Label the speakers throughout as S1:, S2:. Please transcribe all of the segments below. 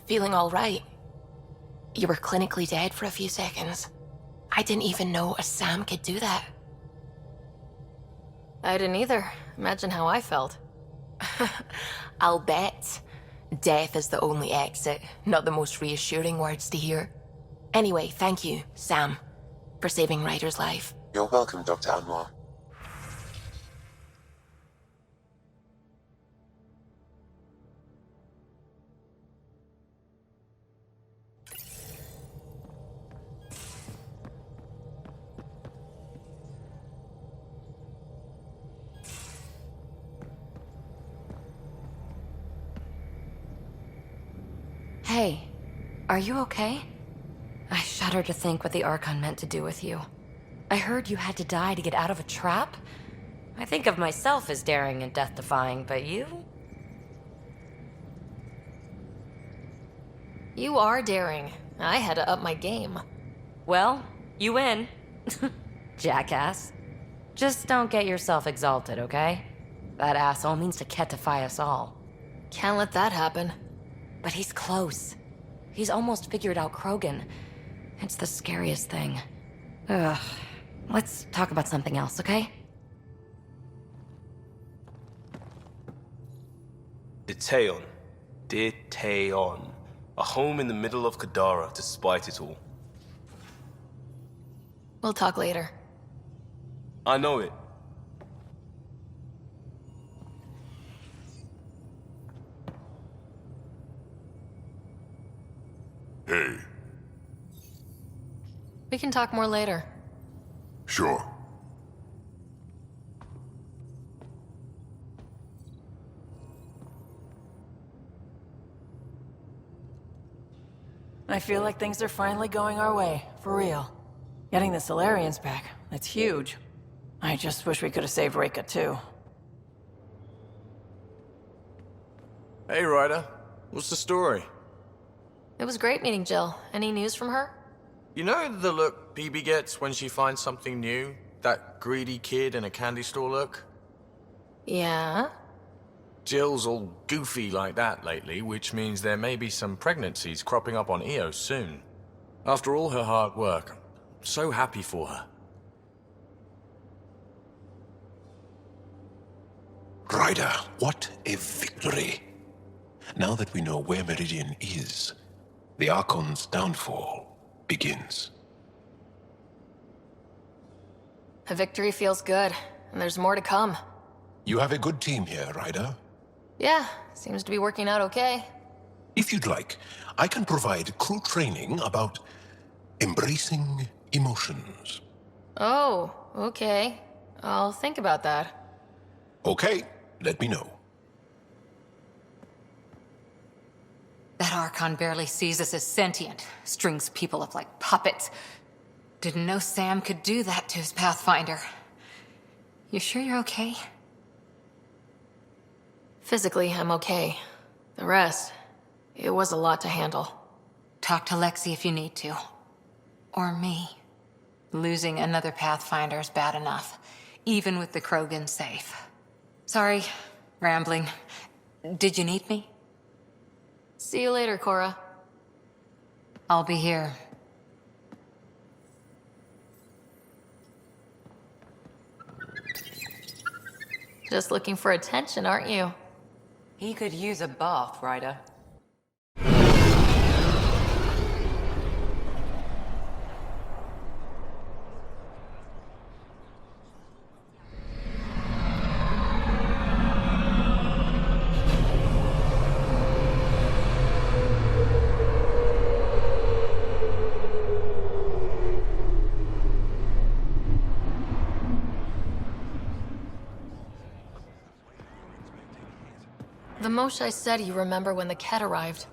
S1: Feeling all right? You were clinically dead for a few seconds. I didn't even know a Sam could do that.
S2: I didn't either. Imagine how I felt.
S1: I'll bet. Death is the only exit, not the most reassuring words to hear. Anyway, thank you, Sam, for saving Ryder's life.
S3: You're welcome, Dr. Anwar.
S2: Hey, are you okay? I shudder to think what the Archon meant to do with you. I heard you had to die to get out of a trap? I think of myself as daring and death-defying, but you? You are daring. I had to up my game. Well, you win. Jackass. Just don't get yourself exalted, okay? That asshole means to Kettify us all. Can't let that happen. But he's close. He's almost figured out Krogan. It's the scariest thing. Ugh. Let's talk about something else, okay?
S4: Deteon. Deteon. A home in the middle of Kadara, despite it all.
S2: We'll talk later.
S4: I know it.
S5: Hey,
S2: We can talk more later.
S5: sure.
S6: I feel like things are finally going our way, for real. Getting the Solarians back, that's huge. I just wish we could have saved Reka too.
S7: Hey, Ryder. What's the story?
S2: It was great meeting Jill. Any news from her?
S7: You know the look BB gets when she finds something new? That greedy kid in a candy store look?
S2: Yeah?
S7: Jill's all goofy like that lately, which means there may be some pregnancies cropping up on Eos soon. After all her hard work, I'm so happy for her.
S5: Ryder, what a victory. Now that we know where Meridian is, the Archon's downfall begins.
S2: A victory feels good, and there's more to come.
S5: You have a good team here, Ryder.
S2: Yeah, seems to be working out okay.
S5: If you'd like, I can provide crew training about embracing emotions.
S2: Oh, okay. I'll think about that.
S5: Okay, let me know.
S8: That Archon barely sees us as sentient, strings people up like puppets. Didn't know Sam could do that to his Pathfinder. You sure you're okay?
S2: Physically, I'm okay. The rest, it was a lot to handle.
S8: Talk to Lexi if you need to. Or me. Losing another Pathfinder is bad enough, even with the Krogan safe. Sorry, rambling. Did you need me?
S2: See you later, Cora.
S8: I'll be here.
S2: Just looking for attention, aren't you?
S6: He could use a buff, Ryder.
S2: The Moshae said you remember when the Kett arrived.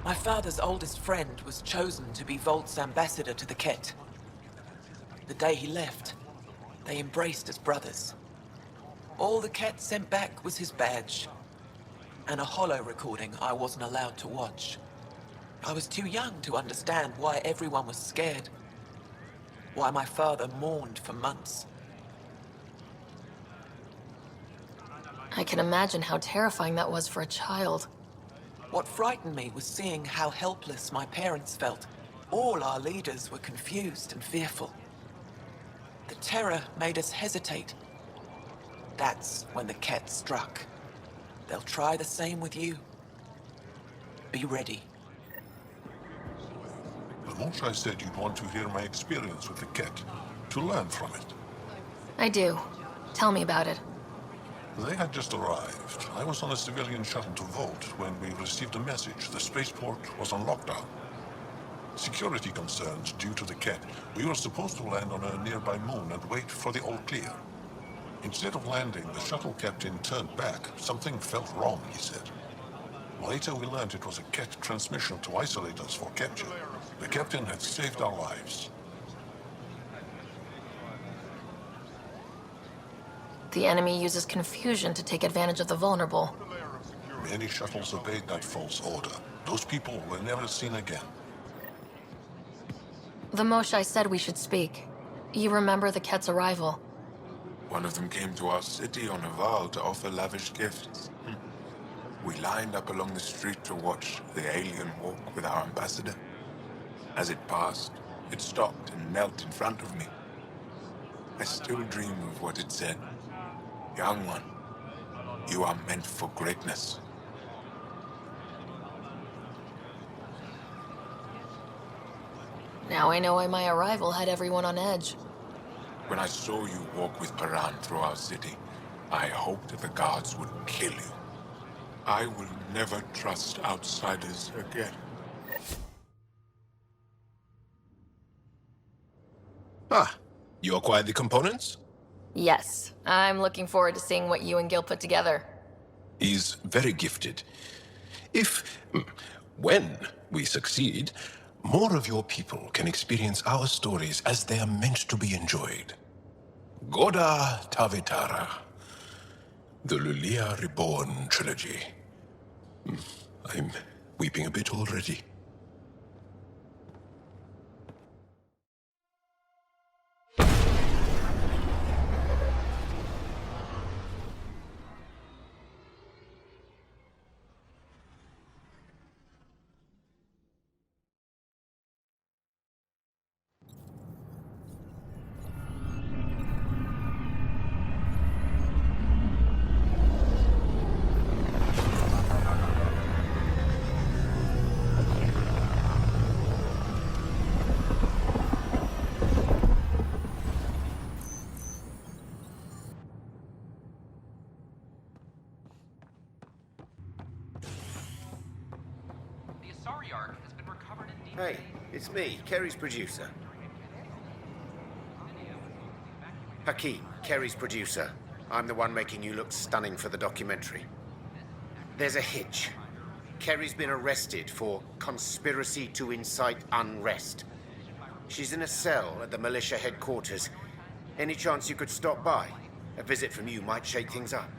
S9: My father's oldest friend was chosen to be Volt's ambassador to the Kett. The day he left, they embraced as brothers. All the Kett sent back was his badge, and a holo recording I wasn't allowed to watch. I was too young to understand why everyone was scared, why my father mourned for months.
S2: I can imagine how terrifying that was for a child.
S9: What frightened me was seeing how helpless my parents felt. All our leaders were confused and fearful. The terror made us hesitate. That's when the Kett struck. They'll try the same with you. Be ready.
S5: The Moshae said you'd want to hear my experience with the Kett, to learn from it.
S1: I do. Tell me about it.
S5: They had just arrived. I was on a civilian shuttle to Volt when we received a message the spaceport was on lockdown. Security concerns due to the Kett. We were supposed to land on a nearby moon and wait for the all clear. Instead of landing, the shuttle captain turned back. Something felt wrong, he said. Later we learned it was a Kett transmission to isolate us for capture. The captain had saved our lives.
S1: The enemy uses confusion to take advantage of the vulnerable.
S5: Many shuttles obeyed that false order. Those people were never seen again.
S1: The Moshae said we should speak. You remember the Kett's arrival?
S3: One of them came to our city on a vow to offer lavish gifts. We lined up along the street to watch the alien walk with our ambassador. As it passed, it stopped and knelt in front of me. I still dream of what it said. Young one, you are meant for greatness.
S1: Now I know why my arrival had everyone on edge.
S3: When I saw you walk with Paran through our city, I hoped that the guards would kill you. I will never trust outsiders again.
S5: Ah, you acquired the components?
S1: Yes, I'm looking forward to seeing what you and Gil put together.
S5: He's very gifted. When we succeed, more of your people can experience our stories as they are meant to be enjoyed. Goda Tavitara, the Lulia Reborn trilogy. I'm weeping a bit already.
S10: Hey, it's me, Kerry's producer. Hakeem, Kerry's producer. I'm the one making you look stunning for the documentary. There's a hitch. Kerry's been arrested for conspiracy to incite unrest. She's in a cell at the militia headquarters. Any chance you could stop by? A visit from you might shake things up.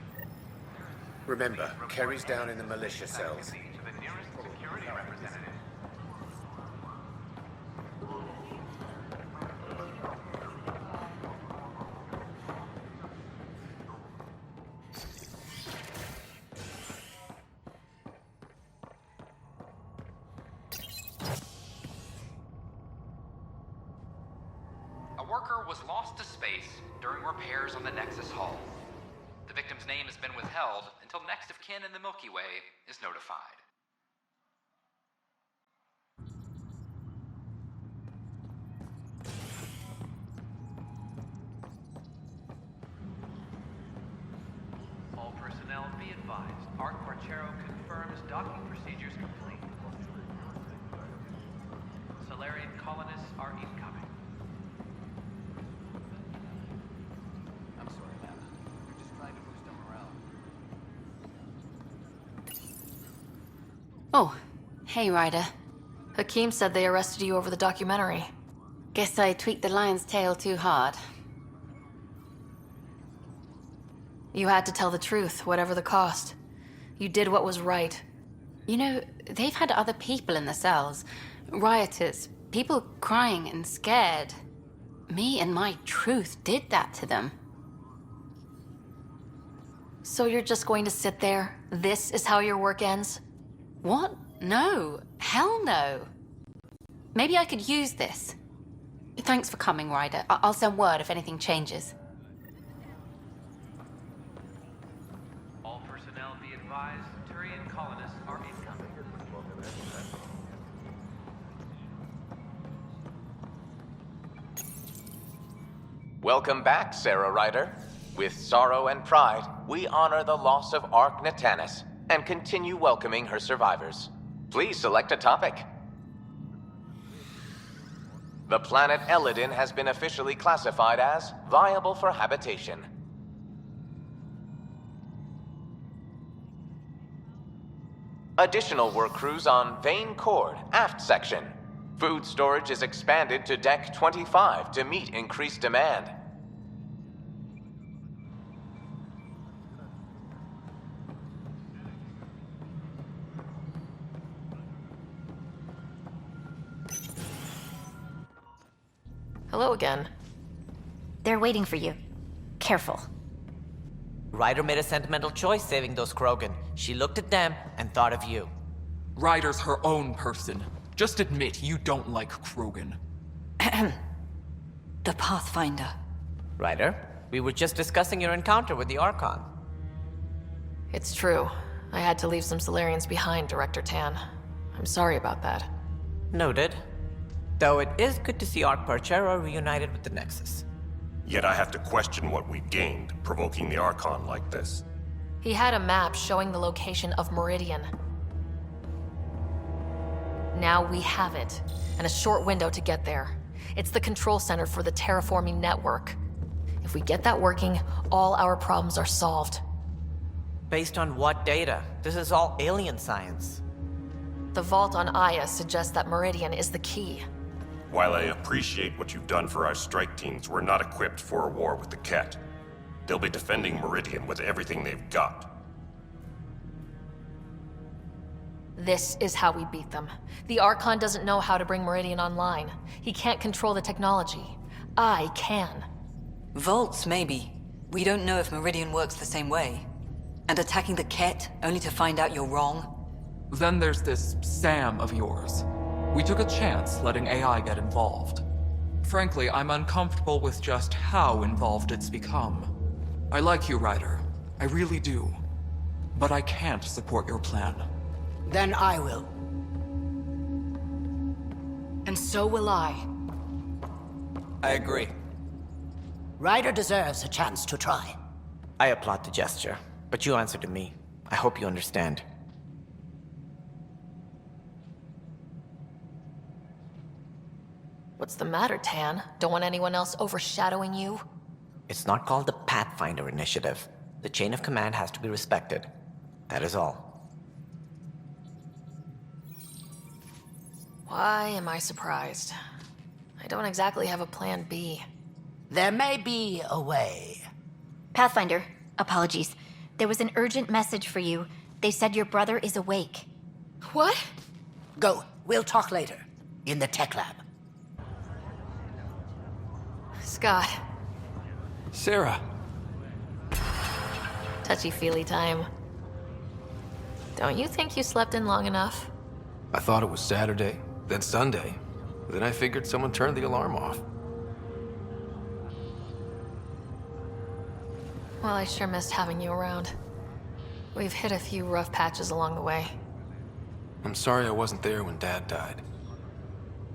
S10: Remember, Kerry's down in the militia cells.
S11: Was lost to space during repairs on the Nexus hull. The victim's name has been withheld until next of kin in the Milky Way is notified. All personnel be advised. Art Marchero confirms docking procedures complete. Solarian colonists are incoming.
S8: Oh, hey, Ryder.
S1: Hakeem said they arrested you over the documentary.
S8: Guess I tweaked the lion's tail too hard.
S1: You had to tell the truth, whatever the cost. You did what was right.
S8: You know, they've had other people in the cells. Rioters, people crying and scared. Me and my truth did that to them.
S1: So you're just going to sit there? This is how your work ends?
S8: What? No. Hell no. Maybe I could use this. Thanks for coming, Ryder. I'll send word if anything changes.
S11: All personnel be advised, Turian colonists are incoming.
S12: Welcome back, Sara Ryder. With sorrow and pride, we honor the loss of Ark Natanis and continue welcoming her survivors. Please select a topic. The planet Elodin has been officially classified as viable for habitation. Additional work crews on Vane Cord, aft section. Food storage is expanded to Deck 25 to meet increased demand.
S1: Hello again.
S13: They're waiting for you. Careful.
S14: Ryder made a sentimental choice saving those Krogan. She looked at them and thought of you.
S9: Ryder's her own person. Just admit you don't like Krogan.
S6: The Pathfinder.
S14: Ryder, we were just discussing your encounter with the Archon.
S1: It's true. I had to leave some Solarians behind, Director Tan. I'm sorry about that.
S14: Noted. Though it is good to see Ark Parchera reunited with the Nexus.
S15: Yet I have to question what we've gained, provoking the Archon like this.
S1: He had a map showing the location of Meridian. Now we have it, and a short window to get there. It's the control center for the terraforming network. If we get that working, all our problems are solved.
S14: Based on what data? This is all alien science.
S1: The vault on Aya suggests that Meridian is the key.
S15: While I appreciate what you've done for our strike teams, we're not equipped for a war with the Kett. They'll be defending Meridian with everything they've got.
S1: This is how we beat them. The Archon doesn't know how to bring Meridian online. He can't control the technology. I can.
S6: Vaults, maybe. We don't know if Meridian works the same way. And attacking the Kett, only to find out you're wrong?
S9: Then there's this Sam of yours. We took a chance letting AI get involved. Frankly, I'm uncomfortable with just how involved it's become. I like you, Ryder. I really do. But I can't support your plan.
S16: Then I will.
S1: And so will I.
S14: I agree.
S16: Ryder deserves a chance to try.
S14: I applaud the gesture, but you answer to me. I hope you understand.
S1: What's the matter, Tan? Don't want anyone else overshadowing you?
S14: It's not called the Pathfinder Initiative. The chain of command has to be respected. That is all.
S1: Why am I surprised? I don't exactly have a plan B.
S16: There may be a way.
S13: Pathfinder, apologies. There was an urgent message for you. They said your brother is awake.
S1: What?
S16: Go. We'll talk later. In the tech lab.
S1: Scott.
S9: Sara.
S1: Touchy-feely time. Don't you think you slept in long enough?
S4: I thought it was Saturday, then Sunday. Then I figured someone turned the alarm off.
S1: Well, I sure missed having you around. We've hit a few rough patches along the way.
S4: I'm sorry I wasn't there when Dad died.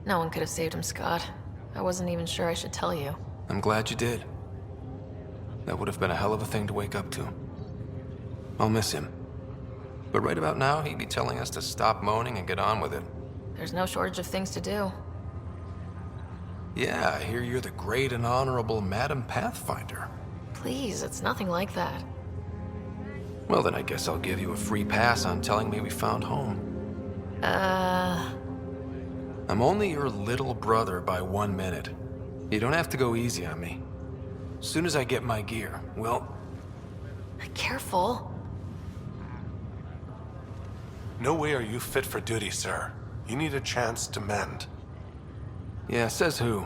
S1: No one could have saved him, Scott. I wasn't even sure I should tell you.
S4: I'm glad you did. That would have been a hell of a thing to wake up to. I'll miss him. But right about now, he'd be telling us to stop moaning and get on with it.
S1: There's no shortage of things to do.
S4: Yeah, I hear you're the great and honorable Madam Pathfinder.
S1: Please, it's nothing like that.
S4: Well, then I guess I'll give you a free pass on telling me we found home. I'm only your little brother by 1 minute. You don't have to go easy on me. As soon as I get my gear, well...
S1: Careful.
S5: No way are you fit for duty, sir. You need a chance to mend.
S4: Yeah, says who?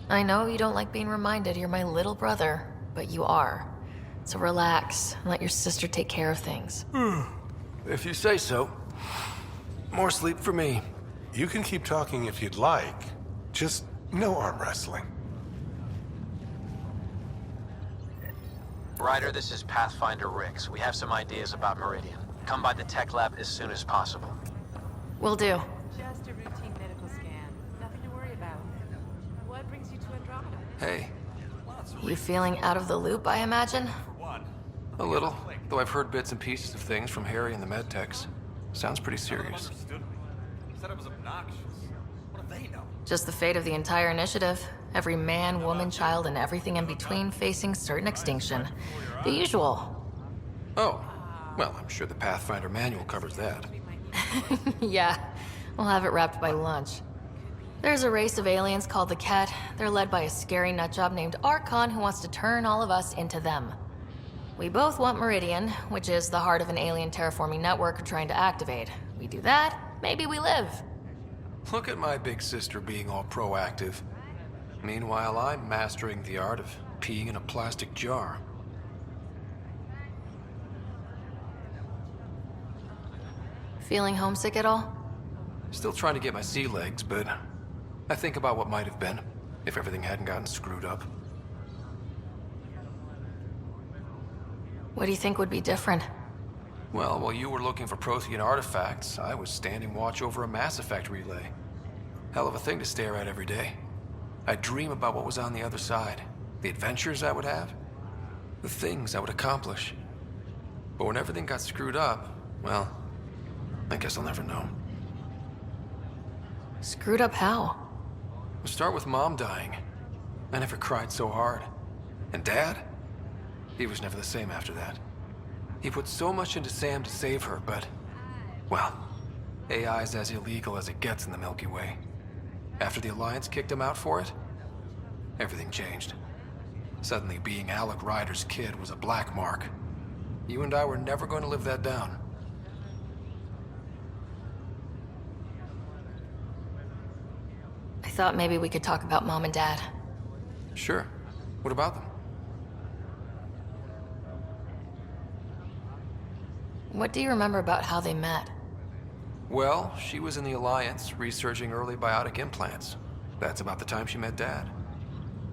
S1: I know you don't like being reminded you're my little brother, but you are. So relax and let your sister take care of things.
S4: If you say so. More sleep for me.
S17: You can keep talking if you'd like. Just no arm wrestling.
S18: Ryder, this is Pathfinder Rix. We have some ideas about Meridian. Come by the tech lab as soon as possible.
S6: Will do.
S19: Just a routine medical scan. Nothing to worry about. What brings you to Andromeda?
S4: Hey.
S6: You feeling out of the loop, I imagine?
S4: A little, though I've heard bits and pieces of things from Harry and the medtechs. Sounds pretty serious.
S20: Said it was obnoxious. What do they know?
S6: Just the fate of the entire initiative. Every man, woman, child, and everything in between facing certain extinction. The usual.
S4: Oh. Well, I'm sure the Pathfinder manual covers that.
S6: Yeah, we'll have it wrapped by lunch. There's a race of aliens called the Kett. They're led by a scary nutjob named Archon who wants to turn all of us into them. We both want Meridian, which is the heart of an alien terraforming network we're trying to activate. We do that, maybe we live.
S4: Look at my big sister being all proactive. Meanwhile, I'm mastering the art of peeing in a plastic jar.
S6: Feeling homesick at all?
S4: Still trying to get my sea legs, but I think about what might have been if everything hadn't gotten screwed up.
S6: What do you think would be different?
S4: Well, while you were looking for Prothean artifacts, I was standing watch over a Mass Effect relay. Hell of a thing to stare at every day. I dream about what was on the other side, the adventures I would have, the things I would accomplish. But when everything got screwed up, well, I guess I'll never know.
S6: Screwed up how?
S4: We'll start with Mom dying. I never cried so hard. And Dad? He was never the same after that. He put so much into Sam to save her, but... well, AI's as illegal as it gets in the Milky Way. After the Alliance kicked him out for it, everything changed. Suddenly, being Alec Ryder's kid was a black mark. You and I were never going to live that down.
S6: I thought maybe we could talk about Mom and Dad.
S4: Sure. What about them?
S6: What do you remember about how they met?
S4: Well, she was in the Alliance, researching early biotic implants. That's about the time she met Dad.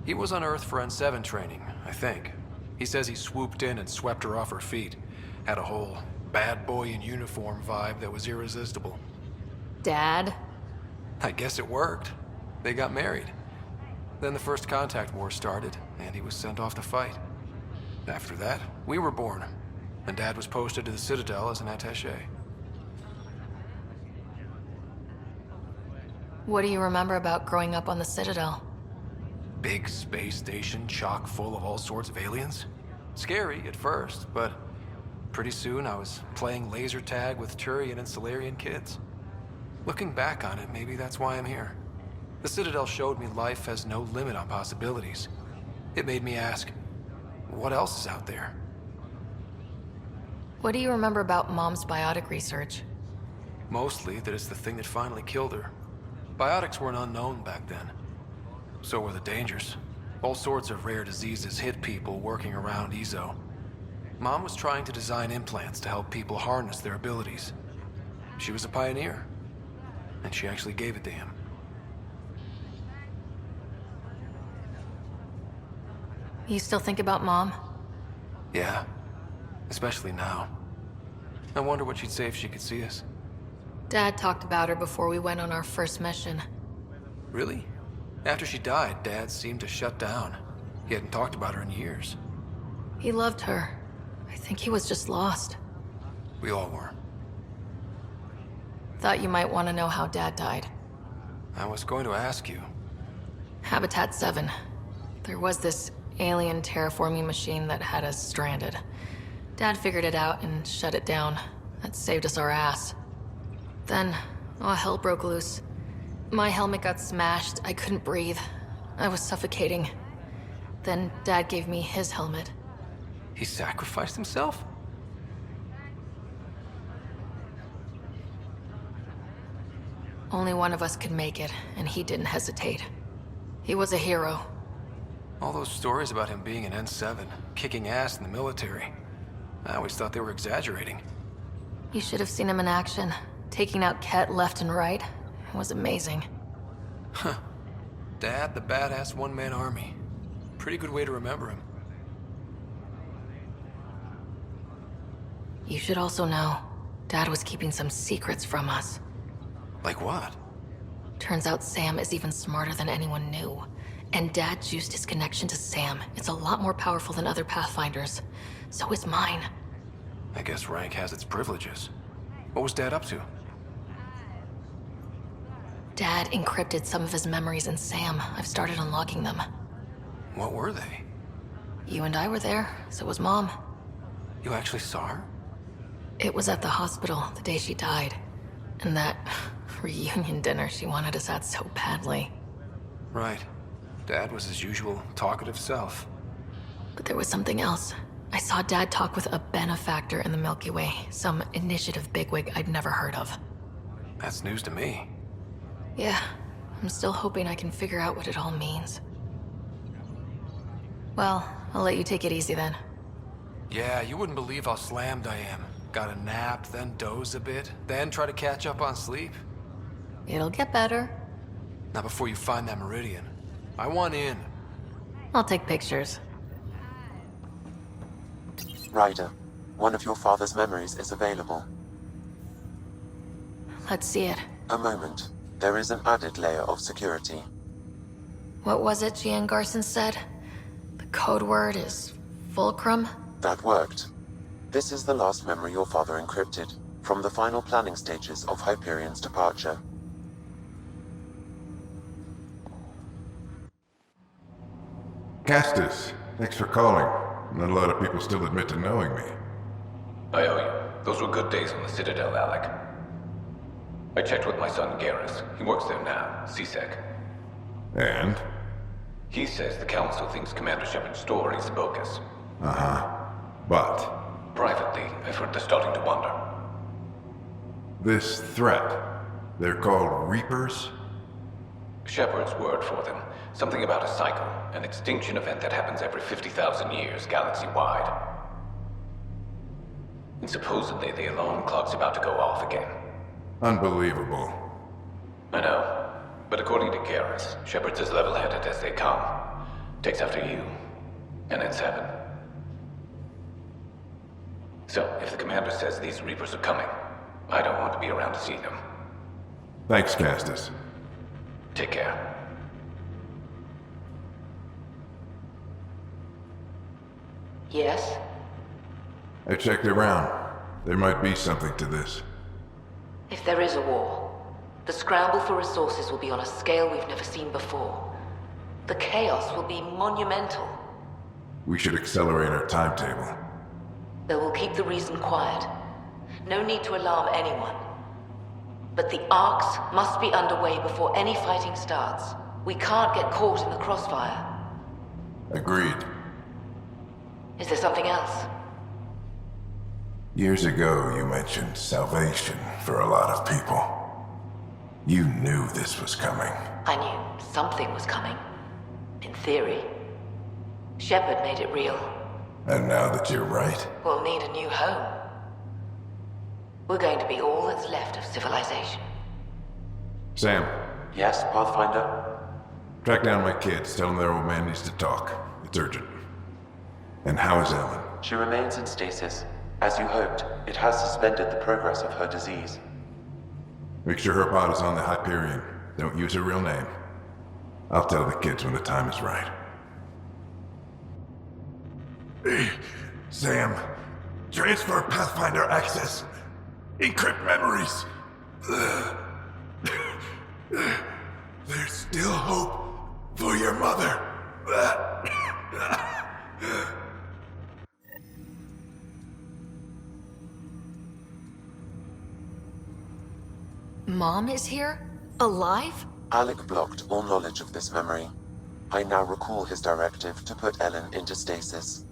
S4: He was on Earth for N7 training, I think. He says he swooped in and swept her off her feet. Had a whole bad boy in uniform vibe that was irresistible.
S6: Dad?
S4: I guess it worked. They got married. Then the First Contact War started, and he was sent off to fight. After that, we were born, and Dad was posted to the Citadel as an attaché.
S6: What do you remember about growing up on the Citadel?
S4: Big space station chock full of all sorts of aliens. Scary at first, but pretty soon I was playing laser tag with Turian and Solarian kids. Looking back on it, maybe that's why I'm here. The Citadel showed me life has no limit on possibilities. It made me ask, what else is out there?
S6: What do you remember about Mom's biotic research?
S4: Mostly that it's the thing that finally killed her. Biotics weren't unknown back then. So were the dangers. All sorts of rare diseases hit people working around EZO. Mom was trying to design implants to help people harness their abilities. She was a pioneer. And she actually gave it to him.
S6: You still think about Mom?
S4: Yeah. Especially now. I wonder what she'd say if she could see us.
S6: Dad talked about her before we went on our first mission.
S4: Really? After she died, Dad seemed to shut down. He hadn't talked about her in years.
S6: He loved her. I think he was just lost.
S4: We all were.
S6: Thought you might want to know how Dad died.
S4: I was going to ask you.
S6: Habitat 7. There was this alien terraforming machine that had us stranded. Dad figured it out and shut it down. That saved us our ass. Then, all hell broke loose. My helmet got smashed. I couldn't breathe. I was suffocating. Then Dad gave me his helmet.
S4: He sacrificed himself?
S6: Only one of us could make it, and he didn't hesitate. He was a hero.
S4: All those stories about him being an N7, kicking ass in the military. I always thought they were exaggerating.
S6: You should have seen him in action, taking out Kett left and right. It was amazing.
S4: Huh. Dad, the badass one-man army. Pretty good way to remember him.
S6: You should also know, Dad was keeping some secrets from us.
S4: Like what?
S6: Turns out Sam is even smarter than anyone knew. And Dad juiced his connection to Sam. It's a lot more powerful than other Pathfinders. So is mine.
S4: I guess rank has its privileges. What was Dad up to?
S6: Dad encrypted some of his memories in Sam. I've started unlocking them.
S4: What were they?
S6: You and I were there, so was Mom.
S4: You actually saw her?
S6: It was at the hospital the day she died. And that reunion dinner she wanted us at so badly.
S4: Right. Dad was his usual talkative self.
S6: But there was something else. I saw Dad talk with a benefactor in the Milky Way, some initiative bigwig I'd never heard of.
S4: That's news to me.
S6: Yeah, I'm still hoping I can figure out what it all means. Well, I'll let you take it easy then.
S4: Yeah, you wouldn't believe how slammed I am. Got a nap, then doze a bit, then try to catch up on sleep.
S6: It'll get better.
S4: Not before you find that Meridian. I want in.
S6: I'll take pictures.
S21: Ryder, one of your father's memories is available.
S6: Let's see it.
S21: A moment. There is an added layer of security.
S6: What was it Jean Garson said? The code word is Fulcrum?
S21: That worked. This is the last memory your father encrypted, from the final planning stages of Hyperion's departure.
S22: Castus, thanks for calling. Not a lot of people still admit to knowing me.
S23: I owe you. Those were good days on the Citadel, Alec. I checked with my son Garrus. He works there now, CSEC.
S22: And?
S23: He says the Council thinks Commander Shepard's story is bogus.
S22: Uh-huh. But?
S23: Privately, I've heard they're starting to wonder.
S22: This threat, they're called Reapers?
S23: Shepard's word for them. Something about a cycle, an extinction event that happens every 50,000 years, galaxy-wide. And supposedly the alarm clock's about to go off again.
S22: Unbelievable.
S23: I know. But according to Garrus, Shepard's as level-headed as they come. Takes after you. And it's heaven. So, if the commander says these Reapers are coming, I don't want to be around to see them.
S22: Thanks, Castus.
S23: Take care.
S1: Yes?
S22: I checked around. There might be something to this.
S1: If there is a war, the scramble for resources will be on a scale we've never seen before. The chaos will be monumental.
S22: We should accelerate our timetable.
S1: They will keep the reason quiet. No need to alarm anyone. But the arcs must be underway before any fighting starts. We can't get caught in the crossfire.
S22: Agreed.
S1: Is there something else?
S22: Years ago, you mentioned salvation for a lot of people. You knew this was coming.
S1: I knew something was coming. In theory. Shepard made it real.
S22: And now that you're right,
S1: We'll need a new home. We're going to be all that's left of civilization.
S22: Sam,
S21: Yes, Pathfinder?
S22: track down my kids. Tell them their old man needs to talk. It's urgent. And how is Ellen?
S21: She remains in stasis. As you hoped, it has suspended the progress of her disease.
S22: Make sure her pod is on the Hyperion. Don't use her real name. I'll tell the kids when the time is right.
S24: Sam, transfer Pathfinder access. Encrypt memories. There's still hope for your mother.
S6: Mom is here? Alive?
S21: Alec blocked all knowledge of this memory. I now recall his directive to put Ellen into stasis.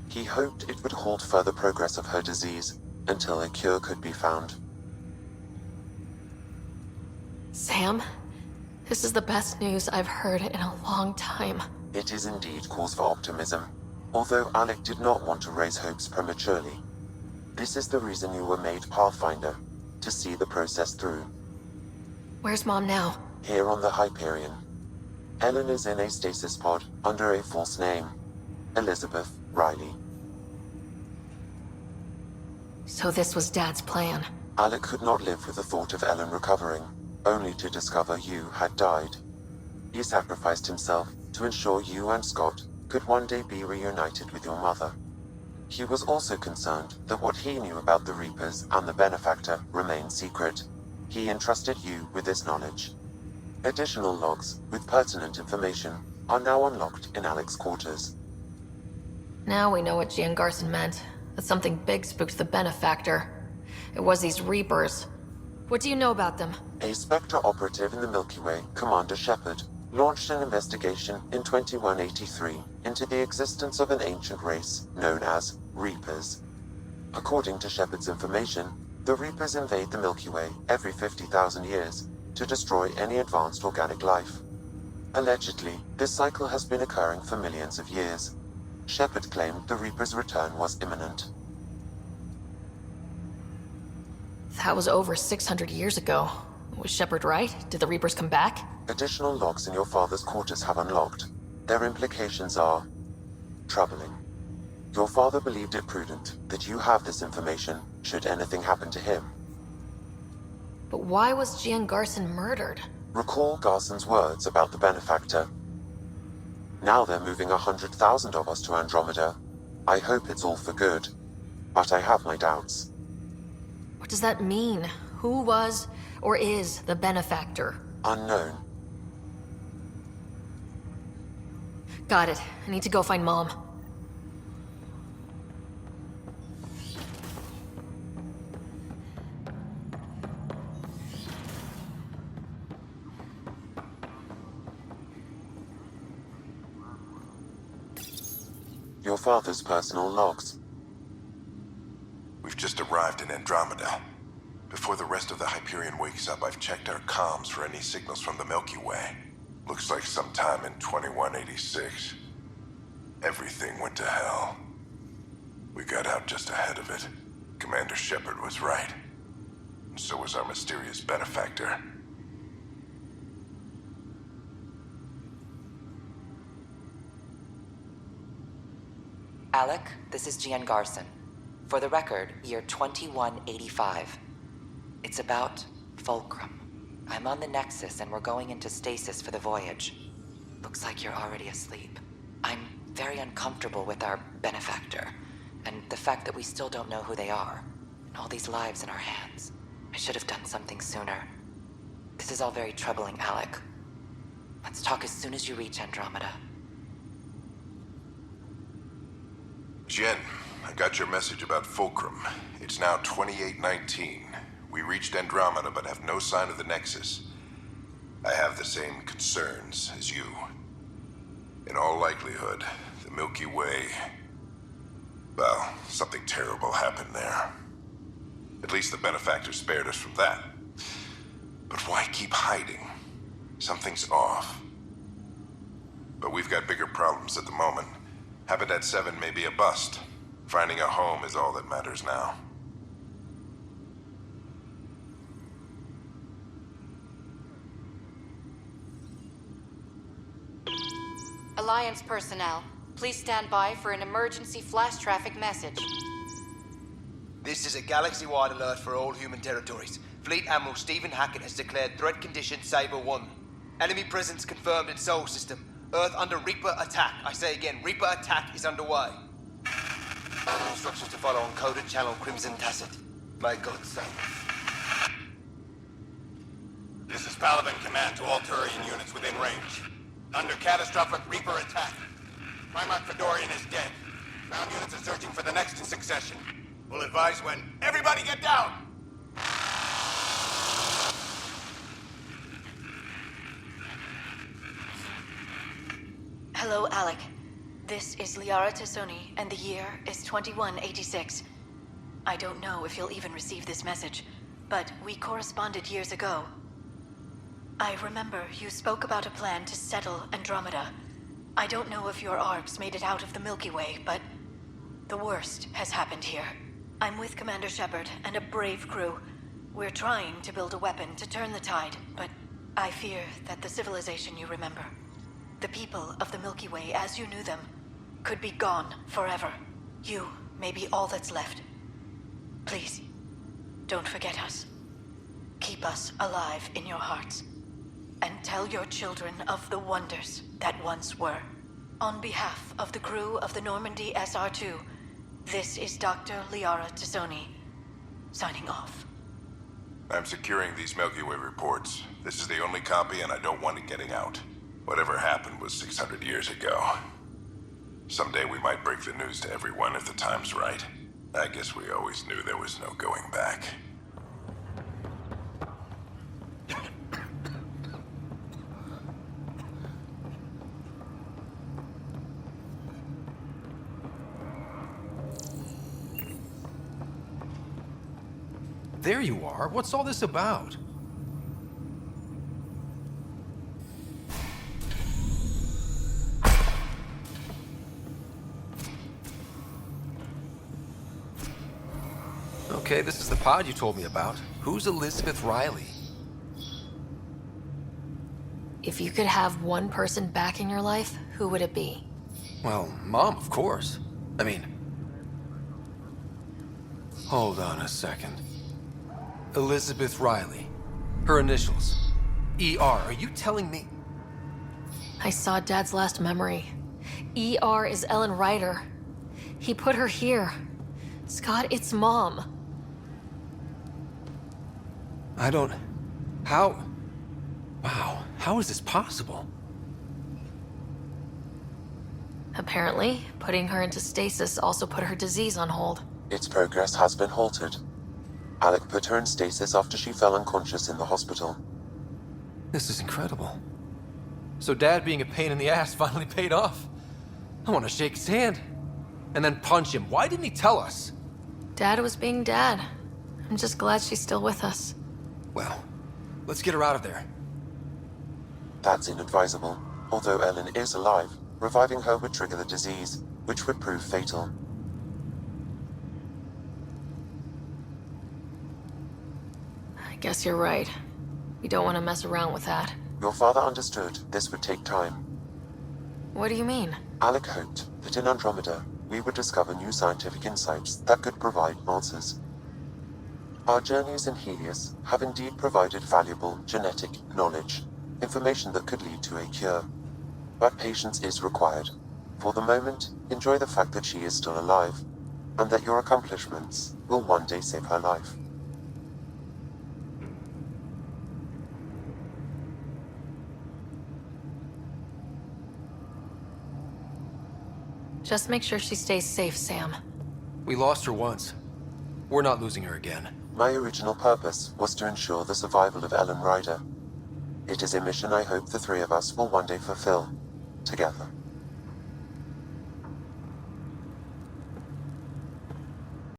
S21: He hoped it would halt further progress of her disease until a cure could be found.
S6: Sam, this is the best news I've heard in a long time.
S21: It is indeed cause for optimism, although Alec did not want to raise hopes prematurely. This is the reason you were made Pathfinder, to see the process through.
S6: Where's Mom now?
S21: Here on the Hyperion. Ellen is in a stasis pod under a false name. Elizabeth Riley.
S6: So this was Dad's plan.
S21: Alec could not live with the thought of Ellen recovering, only to discover you had died. He sacrificed himself to ensure you and Scott could one day be reunited with your mother. He was also concerned that what he knew about the Reapers and the Benefactor remained secret. He entrusted you with this knowledge. Additional logs with pertinent information are now unlocked in Alec's quarters.
S6: Now we know what Gian Garson meant. That something big spooked the Benefactor. It was these Reapers. What do you know about them?
S21: A Spectre operative in the Milky Way, Commander Shepard, launched an investigation in 2183 into the existence of an ancient race known as Reapers. According to Shepard's information, the Reapers invade the Milky Way every 50,000 years to destroy any advanced organic life. Allegedly, this cycle has been occurring for millions of years. Shepard claimed the Reapers' return was imminent.
S6: That was over 600 years ago. Was Shepard right? Did the Reapers come back?
S21: Additional logs in your father's quarters have unlocked. Their implications are troubling. Your father believed it prudent that you have this information should anything happen to him.
S6: But why was Gian Garson murdered?
S21: Recall Garson's words about the Benefactor. Now they're moving 100,000 of us to Andromeda. I hope it's all for good, but I have my doubts.
S6: What does that mean? Who was or is the Benefactor?
S21: Unknown.
S6: Got it. I need to go find Mom.
S21: Your father's personal logs.
S24: We've just arrived in Andromeda. Before the rest of the Hyperion wakes up, I've checked our comms for any signals from the Milky Way. Looks like sometime in 2186. Everything went to hell. We got out just ahead of it. Commander Shepard was right. And so was our mysterious Benefactor.
S2: Alec, this is Gian Garson. For the record, year 2185. It's about Fulcrum. I'm on the Nexus and we're going into stasis for the voyage. Looks like you're already asleep. I'm very uncomfortable with our Benefactor, and the fact that we still don't know who they are, and all these lives in our hands. I should have done something sooner. This is all very troubling, Alec. Let's talk as soon as you reach Andromeda.
S24: Jen, I got your message about Fulcrum. It's now 2819. We reached Andromeda but have no sign of the Nexus. I have the same concerns as you. In all likelihood, the Milky Way... well, something terrible happened there. At least the Benefactor spared us from that. But why keep hiding? Something's off. But we've got bigger problems at the moment. Habitat 7 may be a bust. Finding a home is all that matters now.
S3: Alliance personnel, please stand by for an emergency flash traffic message.
S7: This is a galaxy-wide alert for all human territories. Fleet Admiral Stephen Hackett has declared threat condition Saber 1. Enemy presence confirmed in Sol System. Earth under Reaper attack. I say again, Reaper attack is underway. Instructions to follow on coded channel Crimson Tacit. May God save.
S24: This is Paladin Command to all Turian units within range. Under catastrophic Reaper attack. Primarch Fedorian is dead. Ground units are searching for the next in succession. We'll advise when... Everybody get down!
S10: Hello, Alec. This is Liara Tassoni, and the year is 2186. I don't know if you'll even receive this message, but we corresponded years ago. I remember you spoke about a plan to settle Andromeda. I don't know if your arcs made it out of the Milky Way, but the worst has happened here. I'm with Commander Shepard and a brave crew. We're trying to build a weapon to turn the tide, but I fear that the civilization you remember, the people of the Milky Way as you knew them, could be gone forever. You may be all that's left. Please, don't forget us. Keep us alive in your hearts. And tell your children of the wonders that once were. On behalf of the crew of the Normandy SR-2, this is Dr. Liara Tassoni, signing off.
S24: I'm securing these Milky Way reports. This is the only copy, and I don't want it getting out. Whatever happened was 600 years ago. Someday we might break the news to everyone if the time's right. I guess we always knew there was no going back.
S4: There you are. What's all this about? Okay, this is the pod you told me about. Who's Elizabeth Riley?
S6: If you could have one person back in your life, who would it be?
S4: Well, Mom, of course. I mean... Hold on a second. Elizabeth Riley. Her initials. ER. Are you telling me?
S6: I saw Dad's last memory. ER is Ellen Ryder. He put her here. Scott, it's Mom.
S4: I don't... How... Wow, how is this possible?
S6: Apparently, putting her into stasis also put her disease on hold.
S21: Its progress has been halted. Alec put her in stasis after she fell unconscious in the hospital.
S4: This is incredible. So Dad being a pain in the ass finally paid off. I want to shake his hand. And then punch him. Why didn't he tell us?
S6: Dad was being Dad. I'm just glad she's still with us.
S4: Well, let's get her out of there.
S21: That's inadvisable. Although Ellen is alive, reviving her would trigger the disease, which would prove fatal.
S6: I guess you're right. We don't want to mess around with that.
S21: Your father understood this would take time.
S6: What do you mean?
S21: Alec hoped that in Andromeda, we would discover new scientific insights that could provide answers. Our journeys in Heleus have indeed provided valuable genetic knowledge, information that could lead to a cure. But patience is required. For the moment, enjoy the fact that she is still alive, and that your accomplishments will one day save her life.
S6: Just make sure she stays safe, Sam.
S4: We lost her once. We're not losing her again.
S21: My original purpose was to ensure the survival of Ellen Ryder. It is a mission I hope the three of us will one day fulfill, together.